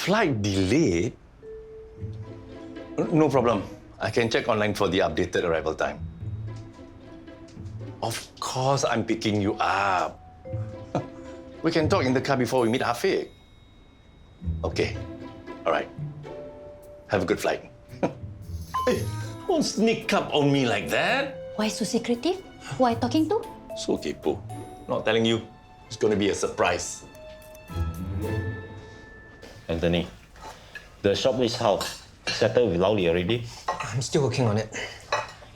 Flight delayed? No problem. I can check online for the updated arrival time. Of course, I'm picking you up. We can talk in the car before we meet Hafiq. Okay. All right. Have a good flight. Hey, don't sneak up on me like that. Why so secretive? Who are you talking to? So kepo. Not telling you. It's going to be a surprise. Anthony, the shop is how? Settled with Laoli already? I'm still working on it.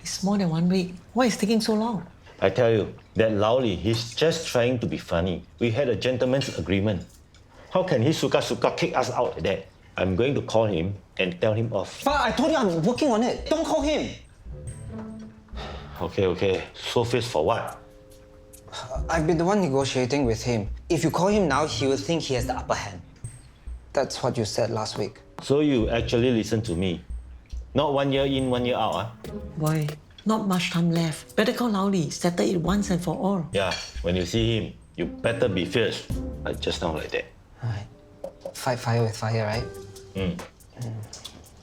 It's more than 1 week. Why is it taking so long? I tell you, that Laoli, he's just trying to be funny. We had a gentleman's agreement. How can he suka kick us out like that? I'm going to call him and tell him off. But I told you I'm working on it. Don't call him. Okay. So fierce for what? I've been the one negotiating with him. If you call him now, he will think he has the upper hand. That's what you said last week. So you actually listen to me. Not 1 year in, 1 year out, huh? Boy, not much time left. Better call Laoli, settle it once and for all. Yeah, when you see him, you better be fierce. Like just now like that. Alright. Fight fire with fire, right?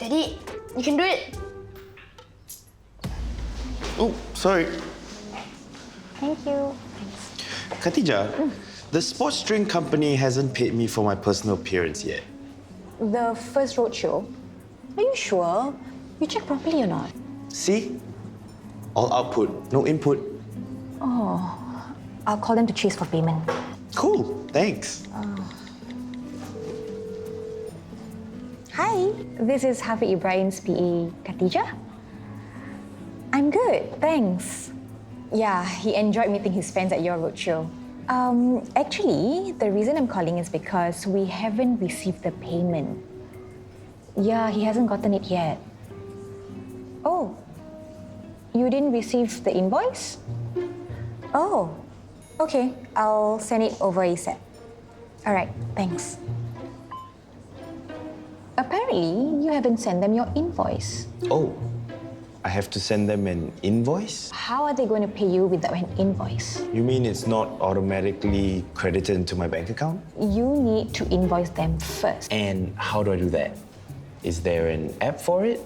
Daddy, you can do it. Oh, sorry. Thank you. Khatijah, the sports drink company hasn't paid me for my personal appearance yet. The first roadshow. Are you sure? You checked properly or not? See? All output, no input. Oh, I'll call them to chase for payment. Cool, thanks. Hi, this is Hafiq Ibrahim's PA, Khatijah. I'm good, thanks. Yeah, he enjoyed meeting his friends at your roadshow. Actually, the reason I'm calling is because we haven't received the payment. Yeah, he hasn't gotten it yet. Oh, you didn't receive the invoice? Oh, okay, I'll send it over ASAP. All right, thanks. Apparently, you haven't sent them your invoice. Oh, I have to send them an invoice? How are they going to pay you without an invoice? You mean it's not automatically credited into my bank account? You need to invoice them first. And how do I do that? Is there an app for it?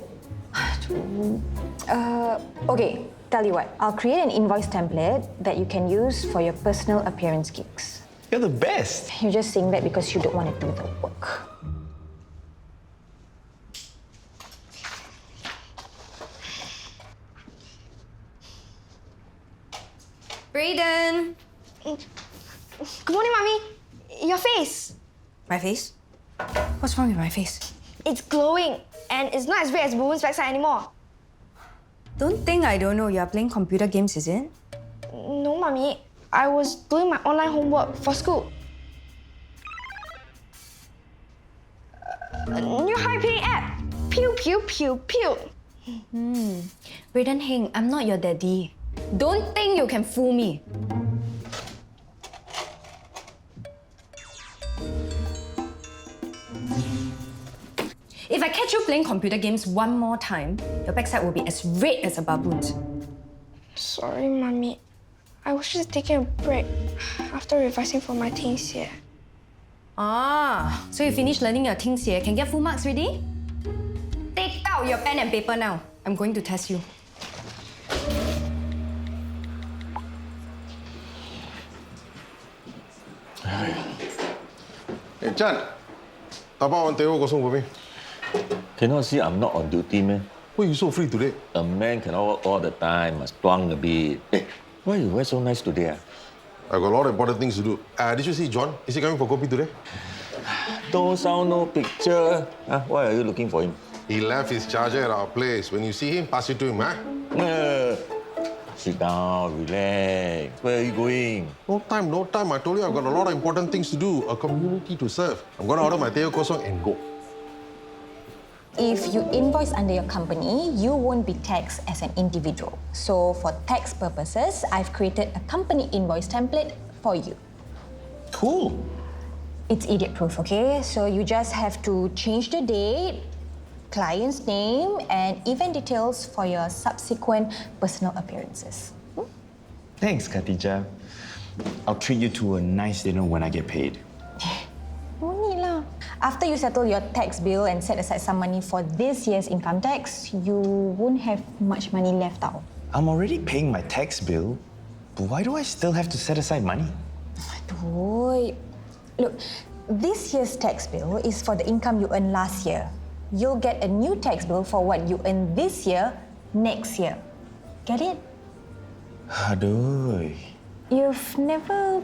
Okay, tell you what. I'll create an invoice template that you can use for your personal appearance gigs. You're the best. You're just saying that because you don't want to do the work. Brayden! Good morning, Mommy. Your face. My face? What's wrong with my face? It's glowing and it's not as red as woman's backside anymore. Don't think I don't know you're playing computer games, is it? No, Mommy. I was doing my online homework for school. A new high-paying app. Pew, pew, pew, pew. Brayden Heng, I'm not your daddy. Don't think you can fool me. If I catch you playing computer games one more time, your backside will be as red as a baboon's. Sorry, Mommy. I was just taking a break after revising for my things here. Ah, so you finished learning your things here, can get full marks already? Take out your pen and paper now. I'm going to test you. Hey, Chan. Tapa on table kosong for me. Cannot see I'm not on duty, man. Why you so free today? A man cannot work all the time, must twang a bit. Hey, why you wear so nice today? I got a lot of important things to do. Did you see John? Is he coming for coffee today? No sound, no picture. Why are you looking for him? He left his charger at our place. When you see him, pass it to him, huh? Sit down, relax. Where are you going? No time, no time. I told you I've got a lot of important things to do. A community to serve. I'm going to order my teo kosong and go. If you invoice under your company, you won't be taxed as an individual. So for tax purposes, I've created a company invoice template for you. Cool. It's idiot-proof, okay? So you just have to change the date, client's name, and event details for your subsequent personal appearances. Thanks, Khatijah. I'll treat you to a nice dinner when I get paid. No need lah. After you settle your tax bill and set aside some money for this year's income tax, you won't have much money left out. I'm already paying my tax bill, but why do I still have to set aside money? Aduh. Look, this year's tax bill is for the income you earned last year. You'll get a new tax bill for what you earn this year, next year. Get it? Aduh. You've never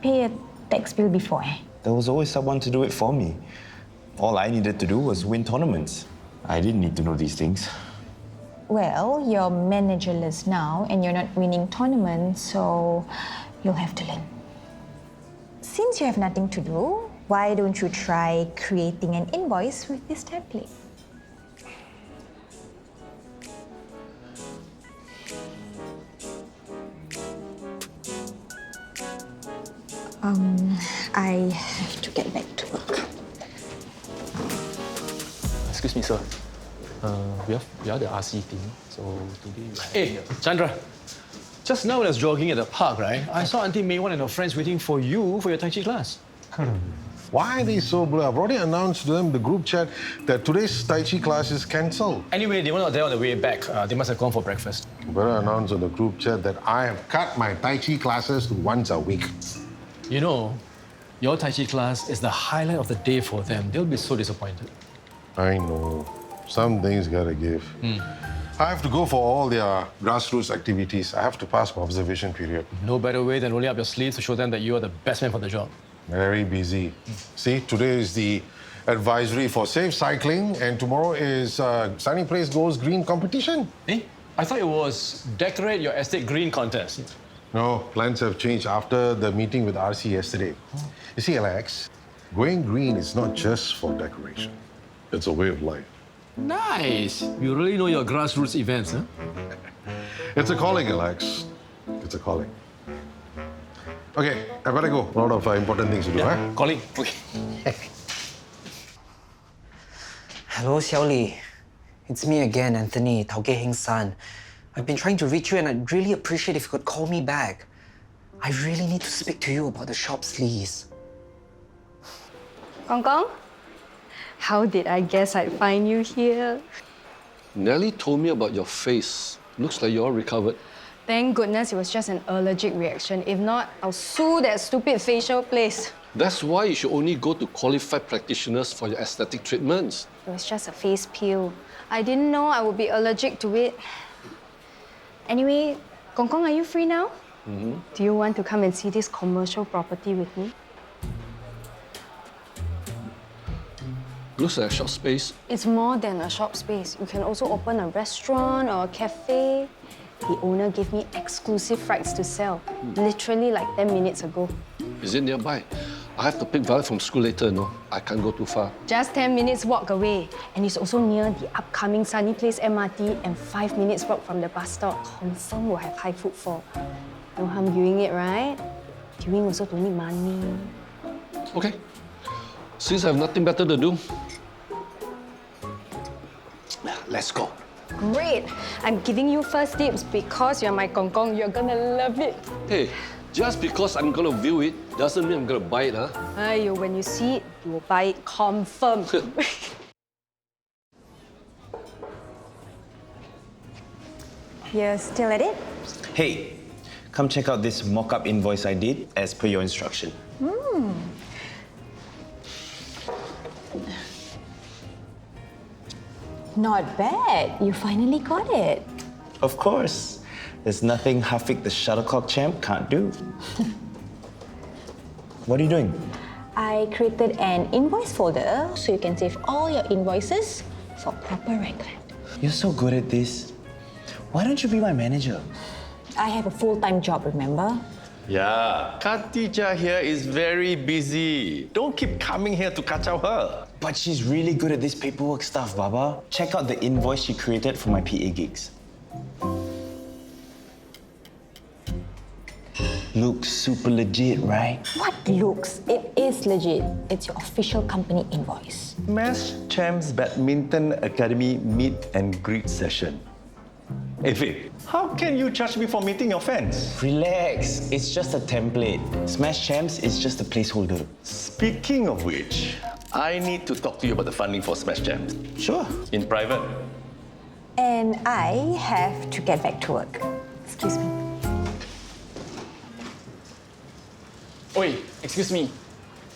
paid a tax bill before, eh? There was always someone to do it for me. All I needed to do was win tournaments. I didn't need to know these things. Well, you're managerless now and you're not winning tournaments, so you'll have to learn. Since you have nothing to do, why don't you try creating an invoice with this template? I have to get back to work. Excuse me, sir. We are the RC team, so today... Hey, Chandra. Just now when I was jogging at the park, right, I saw Auntie May Wan and her friends waiting for you for your Tai Chi class. Why are they so blur? I've already announced to them in the group chat that today's Tai Chi class is cancelled. Anyway, they were not there on the way back. They must have gone for breakfast. You better announce on the group chat that I have cut my Tai Chi classes to once a week. You know, your Tai Chi class is the highlight of the day for them. They'll be so disappointed. I know. Some things gotta give. I have to go for all their grassroots activities. I have to pass my observation period. No better way than rolling up your sleeves to show them that you are the best man for the job. Very busy. See, today is the advisory for safe cycling, and tomorrow is Sunny Place Goes Green competition. Eh? I thought it was decorate your estate green contest. No, plans have changed after the meeting with RC yesterday. You see, Alex, going green is not just for decoration. It's a way of life. Nice. You really know your grassroots events, huh? It's a calling, Alex. It's a calling. Okay, I better go. A lot of important things to do, huh? Calling. Okay. Hello, Xiaoli. It's me again, Anthony, Tauke Heng's son. I've been trying to reach you and I'd really appreciate if you could call me back. I really need to speak to you about the shop's lease. Gong Gong? How did I guess I'd find you here? Nellie told me about your face. Looks like you're all recovered. Thank goodness it was just an allergic reaction. If not, I'll sue that stupid facial place. That's why you should only go to qualified practitioners for your aesthetic treatments. It was just a face peel. I didn't know I would be allergic to it. Anyway, Gong Gong, are you free now? Do you want to come and see this commercial property with me? Looks like a shop space. It's more than a shop space. You can also open a restaurant or a cafe. The owner gave me exclusive rights to sell, literally like 10 minutes ago. Is it nearby? I have to pick Violet from school later, no? I can't go too far. Just 10 minutes walk away. And it's also near the upcoming Sunny Place MRT and 5 minutes walk from the bus stop. Confirm will have high footfall. No harm viewing it, right? Viewing also don't need money. Okay. Since I have nothing better to do, let's go. Great! I'm giving you first tips because you're my Gong Gong. You're gonna love it. Hey, just because I'm gonna view it doesn't mean I'm gonna buy it, huh? Aiyo, when you see it, you will buy it confirm. You're still at it? Hey, come check out this mock-up invoice I did as per your instruction. Not bad. You finally got it. Of course. There's nothing Hafiq the shuttlecock champ can't do. What are you doing? I created an invoice folder so you can save all your invoices for proper record. You're so good at this. Why don't you be my manager? I have a full-time job, remember? Yeah, Khatijah here is very busy. Don't keep coming here to kacau her. But she's really good at this paperwork stuff, Baba. Check out the invoice she created for my PA gigs. Looks super legit, right? What looks? It is legit. It's your official company invoice. Smash Champs Badminton Academy meet and greet session. Hey, Vic, how can you charge me for meeting your fans? Relax, it's just a template. Smash Champs is just a placeholder. Speaking of which, I need to talk to you about the funding for Smash Jams. Sure. In private. And I have to get back to work. Excuse me. Oi, excuse me.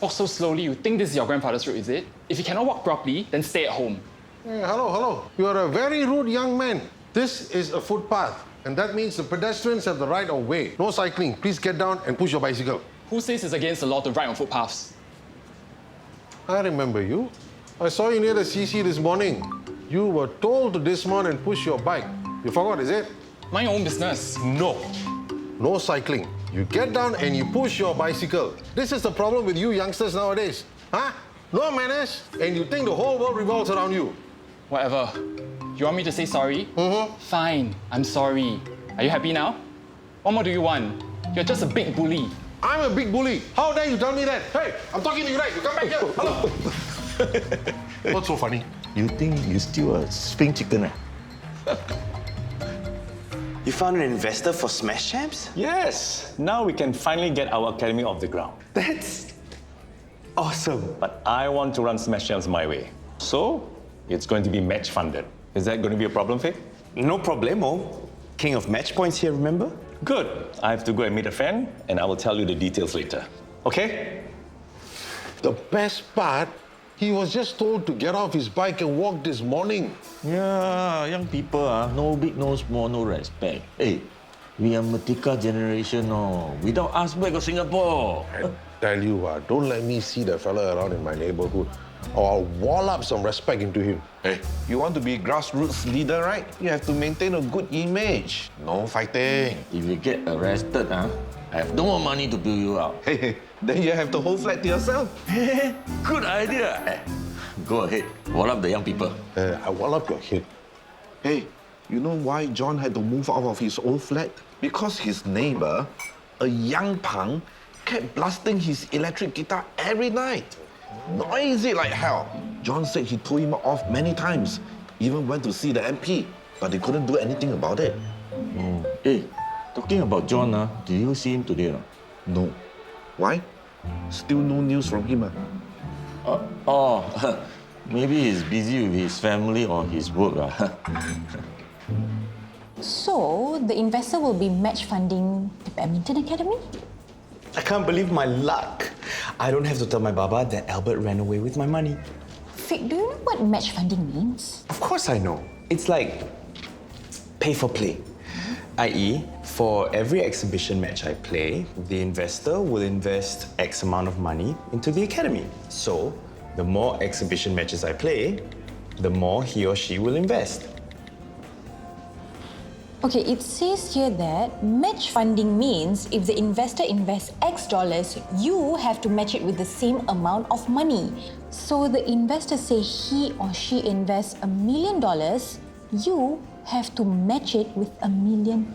Walk so slowly, you think this is your grandfather's road, is it? If you cannot walk properly, then stay at home. Hey, hello. You are a very rude young man. This is a footpath, and that means the pedestrians have the right of way. No cycling. Please get down and push your bicycle. Who says it's against the law to ride on footpaths? I remember you. I saw you near the CC this morning. You were told to dismount and push your bike. You forgot, is it? Mind your own business. No. No cycling. You get down and you push your bicycle. This is the problem with you youngsters nowadays. Huh? No manners, and you think the whole world revolves around you. Whatever. You want me to say sorry? Fine, I'm sorry. Are you happy now? What more do you want? You're just a big bully. I'm a big bully. How dare you tell me that? Hey, I'm talking to you, right? You come back here. Hello. What's so funny? You think you still a spring chicken, You found an investor for Smash Jams? Yes. Now we can finally get our academy off the ground. That's awesome. But I want to run Smash Jams my way. So, it's going to be match funded. Is that going to be a problem, Faith? No problemo. King of match points here, remember? Good. I have to go and meet a friend, and I will tell you the details later. Okay? The best part, he was just told to get off his bike and walk this morning. Yeah, young people, no big, no small, no respect. Hey, we are Merdeka generation, no. Without us, where got Singapore? I tell you, don't let me see the fella around in my neighborhood, or I'll wall up some respect into him. Hey, you want to be grassroots leader, right? You have to maintain a good image. No fighting. If you get arrested, I have no more money to bail you out. Hey, then you have the whole flat to yourself. Good idea. Go ahead, wall up the young people. I wall up your head. Hey, you know why John had to move out of his old flat? Because his neighbor, a young punk, kept blasting his electric guitar every night. Noisy like hell. John said he told him off many times. Even went to see the MP, but they couldn't do anything about it. Oh. Hey, talking about John, did you see him today? No. Why? Still no news from him. Maybe he's busy with his family or his work. So, the investor will be match funding the badminton academy? I can't believe my luck. I don't have to tell my baba that Albert ran away with my money. Fick, do you know what match funding means? Of course I know. It's like pay for play. I.e., for every exhibition match I play, the investor will invest X amount of money into the academy. So, the more exhibition matches I play, the more he or she will invest. Okay, it says here that match funding means if the investor invests X dollars, you have to match it with the same amount of money. So the investor say he or she invests $1 million, you have to match it with $1 million.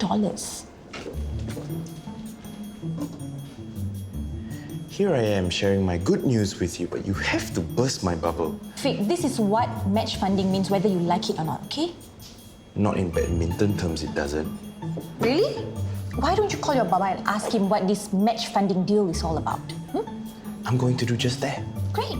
Here I am sharing my good news with you, but you have to burst my bubble. Fick, this is what match funding means, whether you like it or not, okay? Not in badminton terms, it doesn't. Really? Why don't you call your baba and ask him what this match funding deal is all about? I'm going to do just that. Great.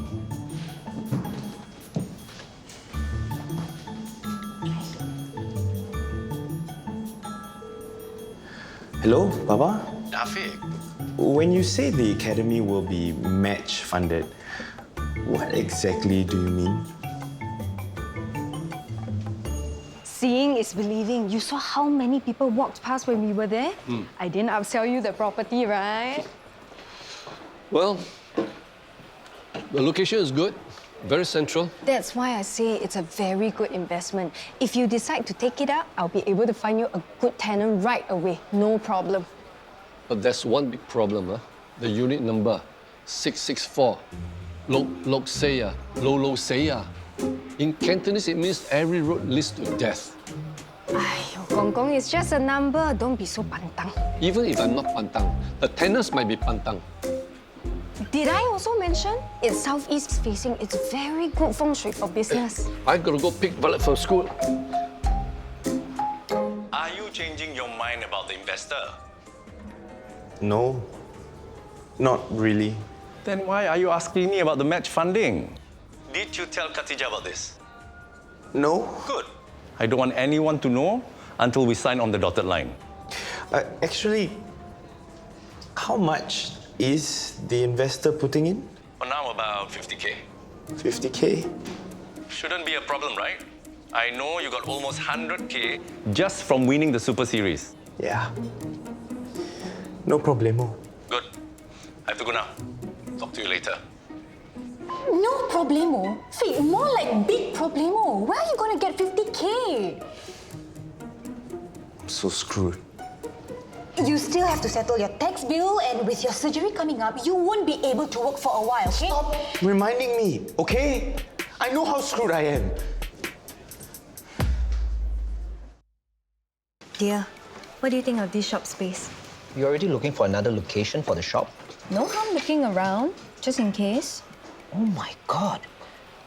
Hello, Baba? Hafiq. When you say the academy will be match funded, what exactly do you mean? Seeing is believing. You saw how many people walked past when we were there? I didn't upsell you the property, right? Well, the location is good, very central. That's why I say it's a very good investment. If you decide to take it up, I'll be able to find you a good tenant right away. No problem. But there's one big problem, the unit number, 664. Lok Seya, Lo Seya. In Cantonese, it means every road leads to death. Aiyo, Gong Gong, it's just a number. Don't be so pantang. Even if I'm not pantang, the tenants might be pantang. Did I also mention it's southeast facing? It's very good feng shui for business. I gotta go pick Violet from school. Are you changing your mind about the investor? No, not really. Then why are you asking me about the match funding? Did you tell Khatijah about this? No. Good. I don't want anyone to know until we sign on the dotted line. Actually, how much is the investor putting in? For now, about 50K. 50K? Shouldn't be a problem, right? I know you got almost 100K just from winning the Super Series. Yeah. No problemo. Good. I have to go now. Talk to you later. No problemo. Fake, more like big problemo. Where are you going to get 50K? I'm so screwed. You still have to settle your tax bill, and with your surgery coming up, you won't be able to work for a while, okay? Stop reminding me, okay? I know how screwed I am. Dear, what do you think of this shop space? You're already looking for another location for the shop? No harm looking around, just in case. Oh my god.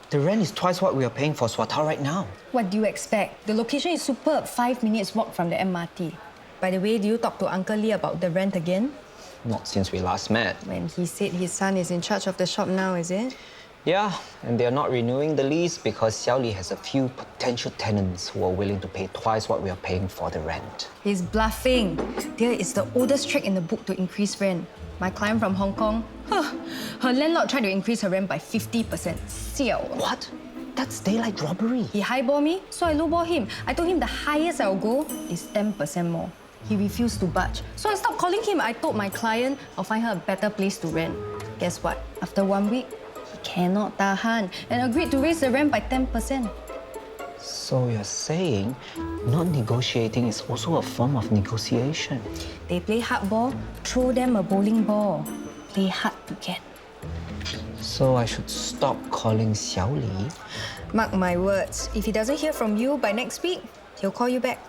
The rent is twice what we are paying for Swata right now. What do you expect? The location is superb, 5 minutes walk from the MRT. By the way, do you talk to Uncle Lee about the rent again? Not since we last met. When he said his son is in charge of the shop now, is it? Yeah, and they're not renewing the lease because Xiao Li has a few potential tenants who are willing to pay twice what we are paying for the rent. He's bluffing. Dear, it's the oldest trick in the book to increase rent. My client from Hong Kong, her landlord tried to increase her rent by 50%. Siao. What? That's daylight robbery. He highball me, so I lowball him. I told him the highest I'll go is 10% more. He refused to budge. So I stopped calling him. I told my client I'll find her a better place to rent. Guess what? After 1 week, he cannot tahan and agreed to raise the rent by 10%. So you're saying not negotiating is also a form of negotiation? They play hardball, throw them a bowling ball. Play hard to get. So I should stop calling Xiao Li? Mark my words, if he doesn't hear from you by next week, he'll call you back.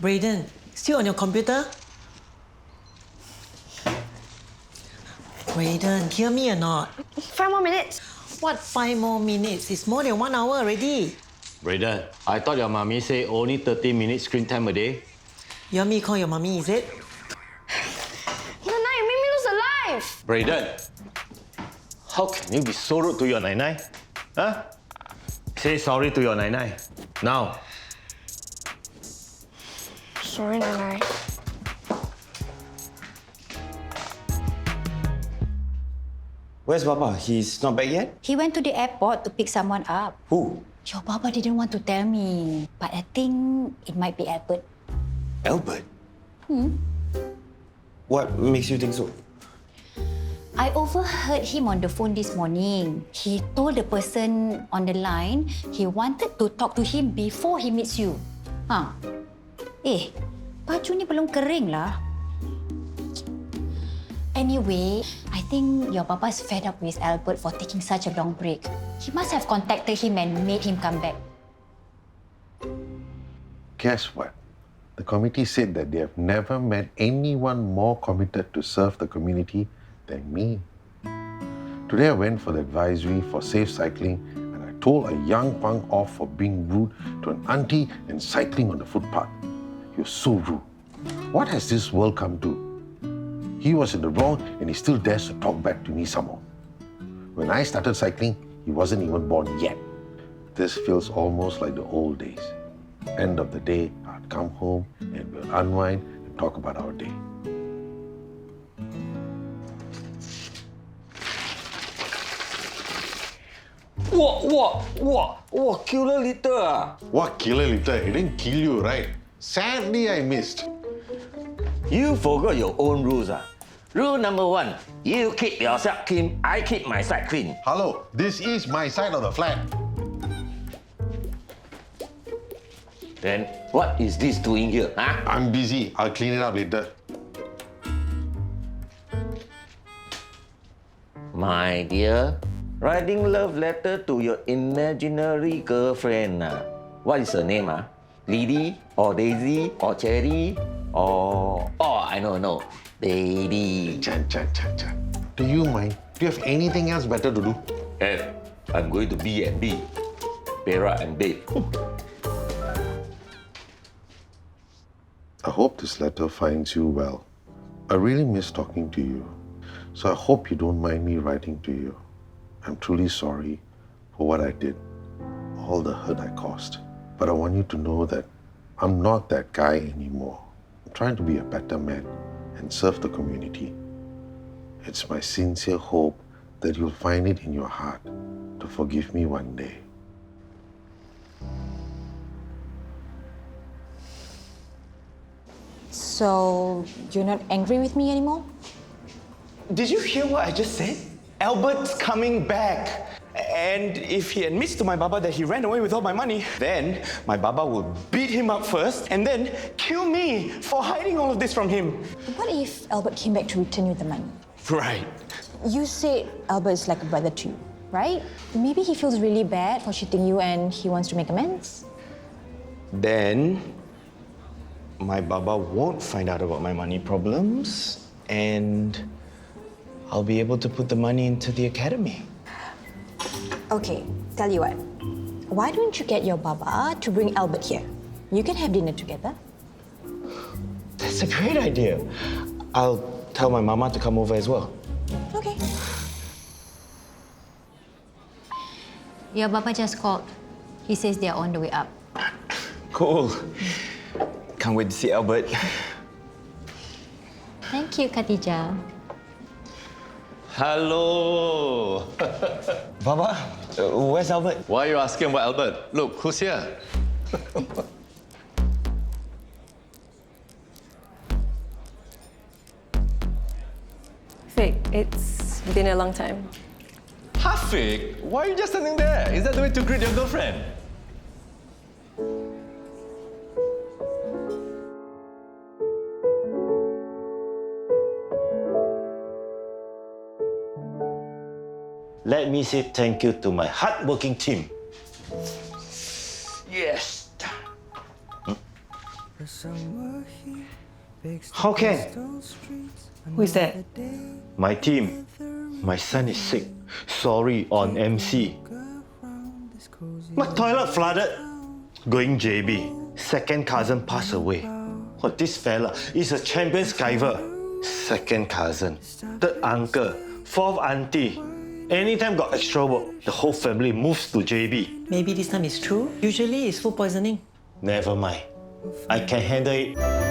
Brayden, still on your computer? Brayden, hear me or not? 5 more minutes. What 5 more minutes? It's more than 1 hour already. Brayden, I thought your mommy say only 30 minutes screen time a day. You want me to call your mommy, is it? Nana, you made me lose a life. Brayden, how can you be so rude to your Nai? Huh? Say sorry to your Nai. Now. Sorry, Nanai. Where's Papa? He's not back yet? He went to the airport to pick someone up. Who? Your Papa didn't want to tell me, but I think it might be Albert. Albert? What makes you think so? I overheard him on the phone this morning. He told the person on the line he wanted to talk to him before he meets you. Baju ni belum kering lah. Anyway, I think your Papa's fed up with Albert for taking such a long break. He must have contacted him and made him come back. Guess what? The committee said that they have never met anyone more committed to serve the community than me. Today I went for the advisory for safe cycling and I told a young punk off for being rude to an auntie and cycling on the footpath. He was so rude. What has this world come to? He was in the wrong and he still dares to talk back to me some more. When I started cycling, he wasn't even born yet. This feels almost like the old days. End of the day, I'd come home and we'll unwind and talk about our day. Wow, killer litter. What killer litter? It didn't kill you, right? Sadly, I missed. You forgot your own rules. Rule number 1, you keep yourself clean, I keep my side clean. Hello, this is my side of the flat. Then what is this doing here? Huh? I'm busy. I'll clean it up later. My dear, writing love letter to your imaginary girlfriend. What is her name? Lily or Daisy or Cherry or... Oh, I know. Baby. Chan. Do you mind? Do you have anything else better to do? I'm going to B&B. Pera and Babe. I hope this letter finds you well. I really miss talking to you. So I hope you don't mind me writing to you. I'm truly sorry for what I did, all the hurt I caused. But I want you to know that I'm not that guy anymore. I'm trying to be a better man and serve the community. It's my sincere hope that you'll find it in your heart to forgive me one day. So, you're not angry with me anymore? Did you hear what I just said? Albert's coming back. And if he admits to my Baba that he ran away with all my money, then my Baba will beat him up first and then kill me for hiding all of this from him. What if Albert came back to return you the money? Right. You said Albert is like a brother to you, right? Maybe he feels really bad for cheating you and he wants to make amends. Then my Baba won't find out about my money problems and I'll be able to put the money into the academy. Okay, tell you what. Why don't you get your Baba to bring Albert here? You can have dinner together. That's a great idea. I'll tell my mama to come over as well. Okay. Your Baba just called. He says they're on the way up. Cool. Can't wait to see Albert. Thank you, Khadija. Hello. Baba, where's Albert? Why are you asking about Albert? Look, who's here? Hafiq, it's been a long time. Hafiq, why are you just standing there? Is that the way to greet your girlfriend? Let me say thank you to my hard-working team. Yes. How can? Who is that? My team. My son is sick. Sorry on MC. My toilet flooded. Going JB. Second cousin passed away. Oh, this fella is a champion skiver. Second cousin. Third uncle. Fourth auntie. Anytime got extra work, the whole family moves to JB. Maybe this time it's true. Usually it's food poisoning. Never mind. I can handle it.